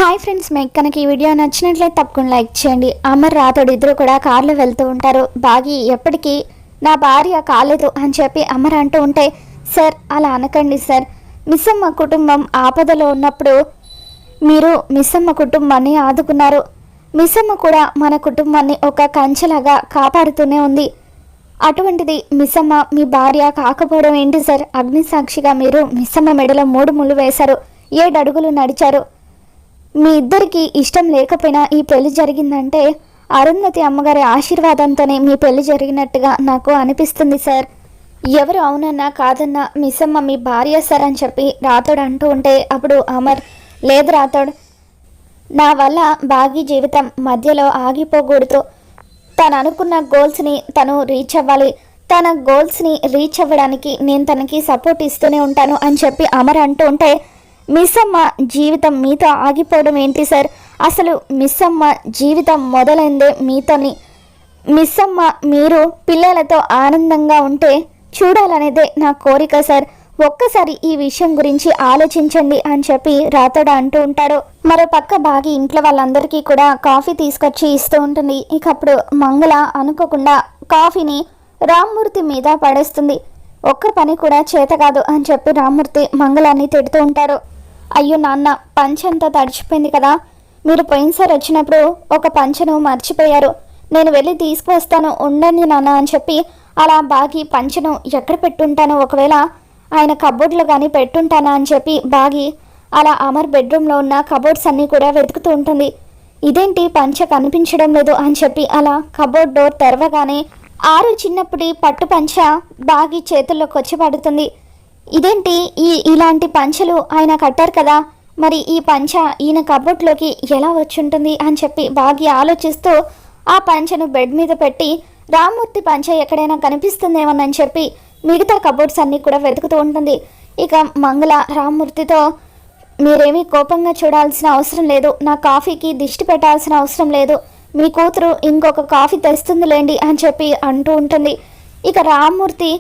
Hi friends, మీకు కనుక ఈ వీడియో నచ్చినట్లయితే తప్పకుండా లైక్ చేయండి. అమర్ రాతోడు ఇద్దరు కూడా కార్లో వెళ్తూ ఉంటారు. బాగి ఎప్పటికీ నా భార్య కాలేదు అని చెప్పి అమర్ అంటూ ఉంటే, సార్ అలా అనకండి సార్, మిస్సమ్మ కుటుంబం ఆపదలో ఉన్నప్పుడు మీరు మిస్సమ్మ కుటుంబాన్ని ఆదుకున్నారు. మిస్సమ్మ కూడా మన కుటుంబాన్ని ఒక కంచెలాగా కాపాడుతూనే ఉంది. అటువంటిది మిస్సమ్మ మీ భార్య కాకపోవడం ఏంటి సార్? అగ్నిసాక్షిగా మీరు మిస్సమ్మ మెడలో 3 ముళ్ళు వేశారు, 7 అడుగులు నడిచారు. మీ ఇద్దరికి ఇష్టం లేకపోయినా ఈ పెళ్లి జరిగిందంటే అరుంధతి అమ్మగారి ఆశీర్వాదంతోనే మీ పెళ్లి జరిగినట్టుగా నాకు అనిపిస్తుంది సార్. ఎవరు అవునన్నా కాదన్నా మిస్సమ్మ మీ భార్య సార్ అని చెప్పి రాతోడు అంటూ ఉంటే, అప్పుడు అమర్, లేదు రాతోడు, నా వల్ల బాగి జీవితం మధ్యలో ఆగిపోకూడదు. తను అనుకున్న గోల్స్ని తను రీచ్ అవ్వాలి. తన గోల్స్ని రీచ్ అవ్వడానికి నేను తనకి సపోర్ట్ ఇస్తూనే ఉంటాను అని చెప్పి అమర్ అంటూ ఉంటే, మిస్సమ్మ జీవితం మీతో ఆగిపోవడం ఏంటి సార్? అసలు మిస్సమ్మ జీవితం మొదలైందే మీతోని. మిస్సమ్మ మీరు పిల్లలతో ఆనందంగా ఉంటే చూడాలనేదే నా కోరిక సార్. ఒక్కసారి ఈ విషయం గురించి ఆలోచించండి అని చెప్పి రాతోడు అంటూ ఉంటాడు. మరో పక్క బాగి ఇంట్లో వాళ్ళందరికీ కూడా కాఫీ తీసుకొచ్చి ఇస్తూ ఉంటుంది. ఇక అప్పుడు మంగళ అనుకోకుండా కాఫీని రామ్మూర్తి మీద పడేస్తుంది. ఒక్క పని కూడా చేత కాదు అని చెప్పి రామ్మూర్తి మంగళాన్ని తిడుతూ ఉంటారు. అయ్యో నాన్న, పంచంతా తడిచిపోయింది కదా, మీరు పోయినసారి వచ్చినప్పుడు ఒక పంచను మర్చిపోయారు, నేను వెళ్ళి తీసుకువస్తాను ఉండండి నాన్న అని చెప్పి అలా బాగి పంచను ఎక్కడ పెట్టుంటాను, ఒకవేళ ఆయన కబోర్డ్లో కానీ పెట్టుంటానా అని చెప్పి బాగి అలా అమర్ బెడ్రూమ్లో ఉన్న కబోర్డ్స్ అన్నీ కూడా వెతుకుతూ ఉంటుంది. ఇదేంటి పంచ కనిపించడం లేదు అని చెప్పి అలా కబోర్డ్ డోర్ తెరవగానే ఆరు చిన్నప్పటి పట్టు పంచ బాగి చేతుల్లోకి వచ్చి పడుతుంది. ఇదేంటి ఇలాంటి పంచలు ఆయన కట్టారు కదా, మరి ఈ పంచ ఈయన కబోర్డ్లోకి ఎలా వచ్చుంటుంది అని చెప్పి బాగి ఆలోచిస్తూ ఆ పంచను బెడ్ మీద పెట్టి రామ్మూర్తి పంచ ఎక్కడైనా కనిపిస్తుందేమోనని చెప్పి మిగతా కబోర్డ్స్ అన్నీ కూడా వెతుకుతూ ఉంటుంది. ఇక మంగళ రామ్మూర్తితో, మీరేమీ కోపంగా చూడాల్సిన అవసరం లేదు, నా కాఫీకి దిష్టి పెట్టాల్సిన అవసరం లేదు, మీ కూతురు ఇంకొక కాఫీ తెస్తుందిలేండి అని చెప్పి అంటూ ఉంటుంది. ఇక రామ్మూర్తి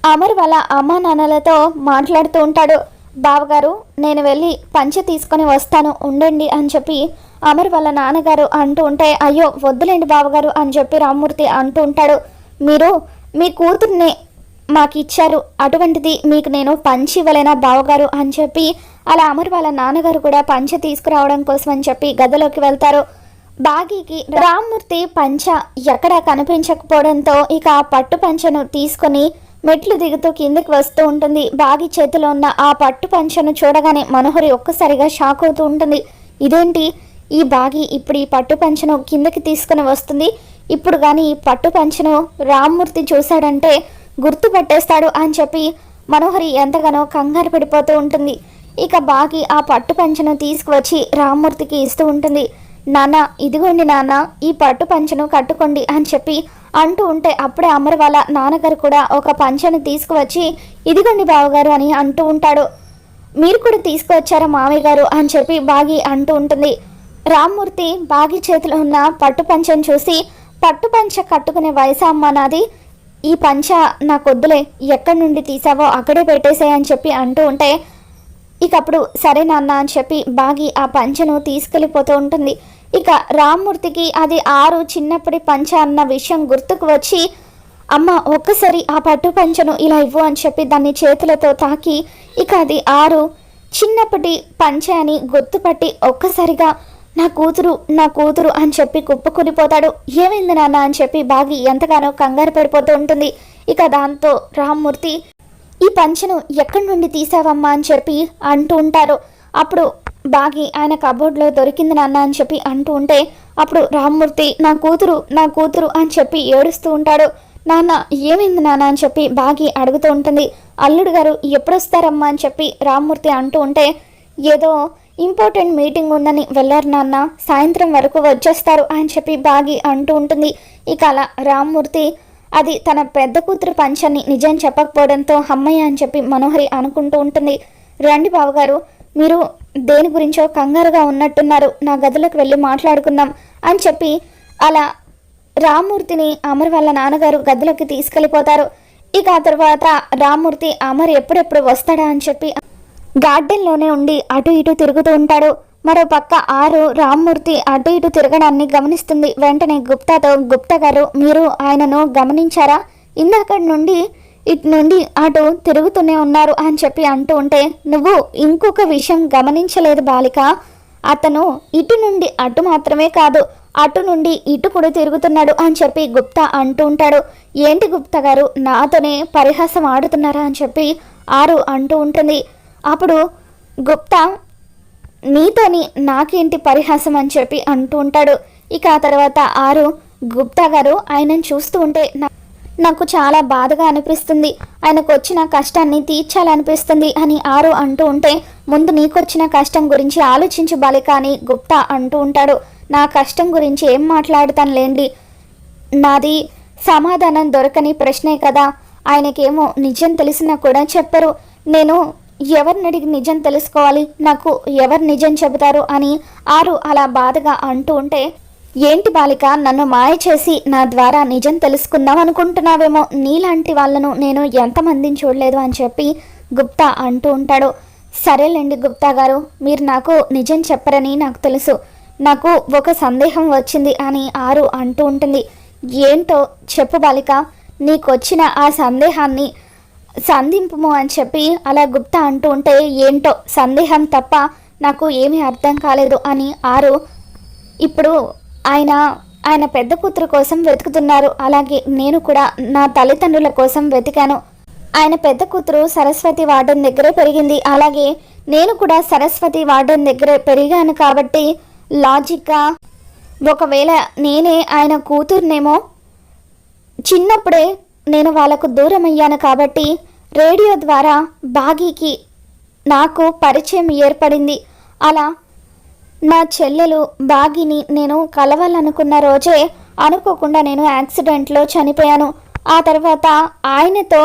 అమర్ వాళ్ళ అమ్మా నాన్నలతో మాట్లాడుతూ ఉంటాడు. బావగారు, నేను వెళ్ళి పంచ తీసుకొని వస్తాను ఉండండి అని చెప్పి అమర్ వాళ్ళ నాన్నగారు అంటూ ఉంటే, అయ్యో వద్దులేండి బావగారు అని చెప్పి రామ్మూర్తి అంటూ ఉంటాడు. మీరు మీ కూతుర్ని మాకు ఇచ్చారు, అటువంటిది మీకు నేను పంచి ఇవ్వలేనా బావగారు అని చెప్పి అలా అమర్ వాళ్ళ నాన్నగారు కూడా పంచ తీసుకురావడం కోసం అని చెప్పి గదిలోకి వెళ్తారు. బాగీకి రామ్మూర్తి పంచ ఎక్కడా కనిపించకపోవడంతో ఇక ఆ పట్టు పంచను తీసుకొని మెట్లు దిగుతూ కిందకి వస్తూ ఉంటుంది. బాగి చేతిలో ఉన్న ఆ పట్టు పంచను చూడగానే మనోహరి ఒక్కసారిగా షాక్ అవుతూ ఉంటుంది. ఇదేంటి, ఈ బాగి ఇప్పుడు ఈ పట్టు పంచను కిందకి తీసుకుని వస్తుంది, ఇప్పుడు కానీ ఈ పట్టు పంచను రామ్మూర్తి చూశాడంటే గుర్తుపట్టేస్తాడు అని చెప్పి మనోహరి ఎంతగానో కంగారు పడిపోతూ ఉంటుంది. ఇక బాగి ఆ పట్టు పంచను తీసుకువచ్చి రామ్మూర్తికి ఇస్తూ ఉంటుంది. నాన్న, ఇదిగోండి నాన్న, ఈ పట్టు పంచను కట్టుకోండి అని చెప్పి అంటూ ఉంటే అప్పుడే అమర్ వాళ్ళ నాన్నగారు కూడా ఒక పంచను తీసుకువచ్చి ఇదిగోండి బావగారు అని అంటూ ఉంటాడు. మీరు కూడా తీసుకువచ్చారా మామయ్య గారు అని చెప్పి బాగి అంటూ ఉంటుంది. రామ్మూర్తి బాగి చేతిలో ఉన్న పట్టు పంచను చూసి, పట్టు పంచ కట్టుకునే వయసు అమ్మ నాది, ఈ పంచ నాకొద్దులే, ఎక్కడి నుండి తీసావో అక్కడే పెట్టేసాయని చెప్పి అంటూ ఉంటే ఇక అప్పుడు సరే నాన్న అని చెప్పి బాగి ఆ పంచను తీసుకెళ్ళిపోతూ ఉంటుంది. ఇక రామ్మూర్తికి అది ఆరు చిన్నప్పటి పంచ అన్న విషయం గుర్తుకు వచ్చి, అమ్మ ఒక్కసారి ఆ పట్టు పంచను ఇలా ఇవ్వు అని చెప్పి దాన్ని చేతులతో తాకి ఇక అది ఆరు చిన్నప్పటి పంచ అని గుర్తుపట్టి ఒక్కసారిగా నా కూతురు అని చెప్పి కుప్పకూలిపోతాడు. ఏమైంది నాన్న అని చెప్పి బాగి ఎంతగానో కంగారు పడిపోతూ ఉంటుంది. ఇక దాంతో రామ్మూర్తి, ఈ పంచను ఎక్కడి నుండి తీసావమ్మా అని చెప్పి అంటూ ఉంటారు. అప్పుడు బాగి ఆయన కబోర్డ్లో దొరికింది నాన్న అని చెప్పి అంటూ ఉంటే అప్పుడు రామ్మూర్తి, నా కూతురు అని చెప్పి ఏడుస్తూ ఉంటాడు. నాన్న ఏమైంది నాన్న అని చెప్పి బాగి అడుగుతూ ఉంటుంది. అల్లుడు గారు ఎప్పుడొస్తారమ్మా అని చెప్పి రామ్మూర్తి అంటూ ఉంటే, ఏదో ఇంపార్టెంట్ మీటింగ్ ఉందని వెళ్ళారు నాన్న, సాయంత్రం వరకు వచ్చేస్తారు అని చెప్పి బాగి అంటూ ఉంటుంది. ఇక అలా రామ్మూర్తి అది తన పెద్ద కూతురు పంచాన్ని నిజం చెప్పకపోవడంతో అమ్మయ్య అని చెప్పి మనోహరి అనుకుంటూ ఉంటుంది. రండి బావగారు, మీరు దేని గురించో కంగారుగా ఉన్నట్టున్నారు, నా గదిలోకి వెళ్ళి మాట్లాడుకుందాం అని చెప్పి అలా రామ్మూర్తిని అమర్ వాళ్ళ నాన్నగారు గదిలోకి తీసుకెళ్ళిపోతారు. ఇక ఆ తర్వాత రామ్మూర్తి అమర్ ఎప్పుడెప్పుడు వస్తాడా అని చెప్పి గార్డెన్లోనే ఉండి అటు ఇటు తిరుగుతూ ఉంటాడు. మరో పక్క ఆరు రామ్మూర్తి అటు ఇటు తిరగడాన్ని గమనిస్తుంది. వెంటనే గుప్తాతో, గుప్తా గారు మీరు ఆయనను గమనించారా? ఇందాకటి నుండి ఇటు నుండి అటు తిరుగుతూనే ఉన్నారు అని చెప్పి అంటూ ఉంటే, నువ్వు ఇంకొక విషయం గమనించలేదు బాలిక, అతను ఇటు నుండి అటు మాత్రమే కాదు అటు నుండి ఇటు కూడా తిరుగుతున్నాడు అని చెప్పి గుప్తా అంటూ ఉంటాడు. ఏంటి గుప్తా గారు నాతోనే పరిహాసం ఆడుతున్నారా అని చెప్పి ఆరు అంటూ ఉంటుంది. అప్పుడు గుప్తా నీతోని నాకేంటి పరిహాసం అని చెప్పి అంటూ ఉంటాడు. ఇక ఆ తర్వాత ఆరు గుప్తా గారు ఆయనను చూస్తూ ఉంటే నాకు చాలా బాధగా అనిపిస్తుంది, ఆయనకు వచ్చిన కష్టాన్ని తీర్చాలనిపిస్తుంది అని ఆరు అంటూ ఉంటే, ముందు నీకొచ్చిన కష్టం గురించి ఆలోచించు బాలిక అని గుప్తా అంటూ ఉంటాడు. నా కష్టం గురించి ఏం మాట్లాడుతానులేండి, నాది సమాధానం దొరకని ప్రశ్నే కదా, ఆయనకేమో నిజం తెలిసినా కూడా చెప్పరు, నేను ఎవరిని అడిగి నిజం తెలుసుకోవాలి, నాకు ఎవరు నిజం చెబుతారు అని ఆరు అలా బాధగా అంటూ ఉంటే, ఏంటి బాలిక నన్ను మాయ చేసి నా ద్వారా నిజం తెలుసుకుందాం అనుకుంటున్నావేమో, నీలాంటి వాళ్ళను నేను ఎంతమందిని చూడలేదు అని చెప్పి గుప్తా అంటూ ఉంటాడు. సరేలేండి గుప్తా గారు, మీరు నాకు నిజం చెప్పరని నాకు తెలుసు, నాకు ఒక సందేహం వచ్చింది అని ఆరు అంటూ ఉంటుంది. ఏంటో చెప్పు బాలిక, నీకొచ్చిన ఆ సందేహాన్ని సంధింపుము అని చెప్పి అలా గుప్తా అంటూ ఉంటే, ఏంటో సందేహం తప్ప నాకు ఏమీ అర్థం కాలేదు అని ఆరు, ఇప్పుడు ఆయన పెద్ద కూతురు కోసం వెతుకుతున్నారు, అలాగే నేను కూడా నా తల్లిదండ్రుల కోసం వెతికాను, ఆయన పెద్ద కూతురు సరస్వతి వార్డెన్ దగ్గరే పెరిగింది, అలాగే నేను కూడా సరస్వతి వార్డెన్ దగ్గరే పెరిగాను, కాబట్టి లాజిక్గా ఒకవేళ నేనే ఆయన కూతుర్నేమో, చిన్నప్పుడే నేను వాళ్ళకు దూరం అయ్యాను కాబట్టి రేడియో ద్వారా బాగీకి నాకు పరిచయం ఏర్పడింది, అలా నా చెల్లెలు బాగిని నేను కలవాలనుకున్న రోజే అనుకోకుండా నేను యాక్సిడెంట్లో చనిపోయాను, ఆ తర్వాత ఆయనతో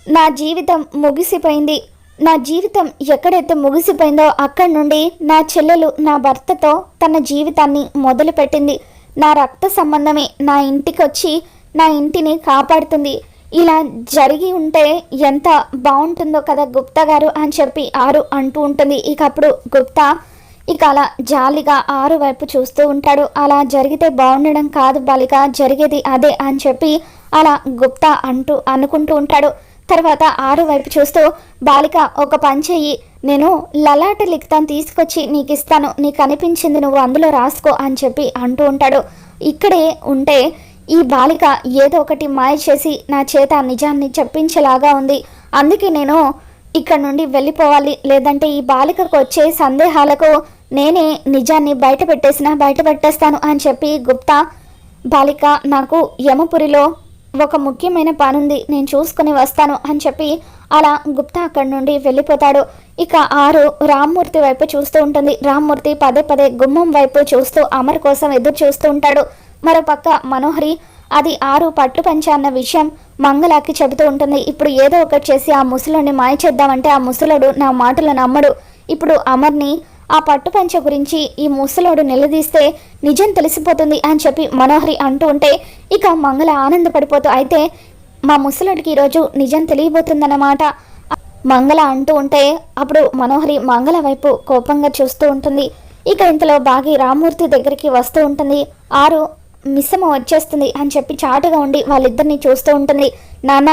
నా జీవితం ముగిసిపోయింది, నా జీవితం ఎక్కడైతే ముగిసిపోయిందో అక్కడి నుండి నా చెల్లెలు నా భర్తతో తన జీవితాన్ని మొదలుపెట్టింది, నా రక్త సంబంధమే నా ఇంటికి వచ్చి నా ఇంటిని కాపాడుతుంది, ఇలా జరిగి ఉంటే ఎంత బాగుంటుందో కదా గుప్తా గారు అని చెప్పి ఆరు అంటూ ఉంటుంది. ఇక అప్పుడు గుప్తా ఇక అలా జాలిగా ఆరు వైపు చూస్తూ ఉంటాడు. అలా జరిగితే బాగుండడం కాదు బాలిక, జరిగేది అదే అని చెప్పి అలా గుప్తా అనుకుంటూ ఉంటాడు. తర్వాత ఆరు వైపు చూస్తూ, బాలిక ఒక పని చెయ్యి, నేను లలాట లిఖితం తీసుకొచ్చి నీకు ఇస్తాను, నీకు అనిపించింది నువ్వు అందులో రాసుకో అని చెప్పి అంటూ ఉంటాడు. ఇక్కడే ఉంటే ఈ బాలిక ఏదో ఒకటి మాయ చేసి నా చేత నిజాన్ని చెప్పించేలాగా ఉంది, అందుకే నేను ఇక్కడ నుండి వెళ్ళిపోవాలి, లేదంటే ఈ బాలికకు వచ్చే సందేహాలకు నేనే నిజాన్ని బయట పెట్టేస్తాను అని చెప్పి గుప్తా, బాలిక నాకు యమపురిలో ఒక ముఖ్యమైన పనుంది, నేను చూసుకుని వస్తాను అని చెప్పి అలా గుప్తా అక్కడి నుండి వెళ్ళిపోతాడు. ఇక ఆరు రామ్మూర్తి వైపు చూస్తూ ఉంటుంది. రామ్మూర్తి పదే పదే గుమ్మం వైపు చూస్తూ అమర్ కోసం ఎదురు చూస్తూ ఉంటాడు. మరోపక్క మనోహరి అది ఆరు పట్టు పంచ అన్న విషయం మంగళకి చెబుతూ ఉంటుంది. ఇప్పుడు ఏదో ఒకటి చేసి ఆ ముసలుడిని మాయ చేద్దామంటే ఆ ముసలుడు నా మాటలు నమ్మడు, ఇప్పుడు అమర్ని ఆ పట్టు పంచ గురించి ఈ ముసలోడు నిలదీస్తే నిజం తెలిసిపోతుంది అని చెప్పి మనోహరి అంటూ ఉంటే, ఇక మంగళ ఆనందపడిపోతూ, అయితే మా ముసలుడికి ఈరోజు నిజం తెలియబోతుందన్నమాట మంగళ అంటూ ఉంటే, అప్పుడు మనోహరి మంగళ వైపు కోపంగా చూస్తూ ఉంటుంది. ఇక ఇంతలో బాగి రామ్మూర్తి దగ్గరికి వస్తూ ఉంటుంది. ఆరు మిస్సమ్మ వచ్చేస్తుంది అని చెప్పి చాటుగా ఉండి వాళ్ళిద్దరిని చూస్తూ ఉంటుంది. నాన్న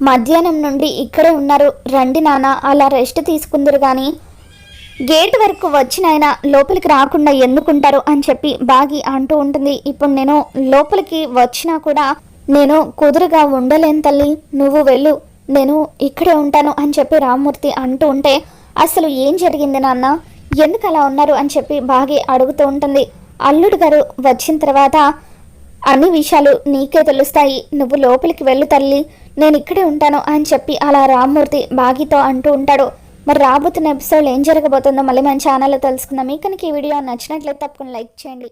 మధ్యాహ్నం నుండి ఇక్కడే ఉన్నారు, రండి నాన్న, అలా రెస్ట్ తీసుకుందరు కానీ గేట్ వరకు వచ్చిన ఆయన లోపలికి రాకుండా ఎందుకుంటారు అని చెప్పి బాగి అంటూ ఉంటుంది. ఇప్పుడు నేను లోపలికి వచ్చినా కూడా నేను కుదురుగా ఉండలేను తల్లి, నువ్వు వెళ్ళు, నేను ఇక్కడే ఉంటాను అని చెప్పి రామ్మూర్తి అంటూ ఉంటే, అసలు ఏం జరిగింది నాన్న, ఎందుకు అలా ఉన్నారు అని చెప్పి బాగి అడుగుతూ ఉంటుంది. అల్లుడు గారు వచ్చిన తర్వాత అన్ని విషయాలు నీకే తెలుస్తాయి, నువ్వు లోపలికి వెళ్ళు తల్లి, నేను ఇక్కడే ఉంటాను అని చెప్పి అలా రామ్మూర్తి బాగితో అంటూ ఉంటాడు. మరి రాబోతున్న ఎపిసోడ్లో ఏం జరగబోతుందో మళ్ళీ మన ఛానల్లో తెలుసుకుందాం. మీకు కనుక ఈ వీడియో నచ్చినట్లయితే తప్పకుండా లైక్ చేయండి.